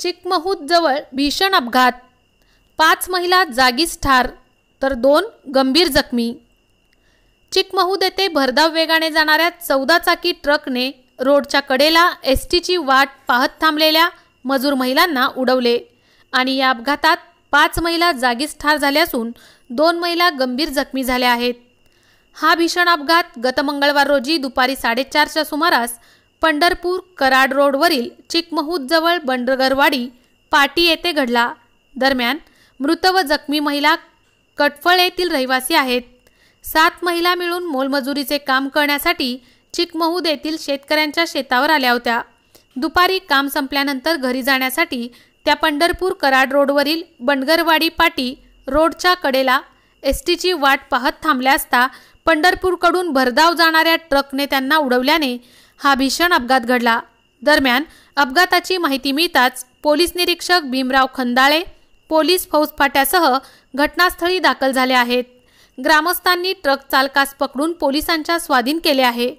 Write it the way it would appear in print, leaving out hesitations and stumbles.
चिकमहूद जवळ भीषण अपघात, 5 महिला जागीच ठार तर 2 गंभीर जखमी। चिकमहूद येथे भरधाव वेगाने जाणाऱ्या 14 चाकी ट्रकने रोडच्या कडेला एसटीची वाट पाहत थांबलेल्या मजूर महिलांना उडवले आणि या अपघातात 5 महिला जागीच ठार झाल्या असून 2 महिला गंभीर जखमी झाल्या आहेत। हा भीषण अपघात गत मंगळवार रोजी दुपारी 4:30च्या सुमारास पंढरपूर कराड रोडवरील चिकमहूद जवळ बंडगरवाडी पाटी येथे घडला। दरम्यान मृत व जखमी महिला कटफळ येथील रहिवासी आहेत। 7 महिला मिळून मोलमजुरीचे काम करण्यासाठी चिकमहूद येथील शेतकऱ्यांच्या शेतावर आल्या होत्या। दुपारी काम संपल्यानंतर घरी जाण्यासाठी त्या पंढरपूर कराड रोडवरील बंडगरवाडी पाटी रोडच्या कडेला एसटीची वाट पाहत थांबल्या असता पंढरपूरकडून भरधाव जाणाऱ्या ट्रकने त्यांना उडवल्याने हा भीषण अपघात घडला। दरम्यान अपघाताची माहिती मिळताच पोलीस निरीक्षक भीमराव खंदाळे, पोलीस फौजफाट्यासह घटनास्थळी दाखल झाले आहेत। ग्रामस्थांनी ट्रक चालकास पकडून पोलिसांच्या स्वाधीन केले आहे।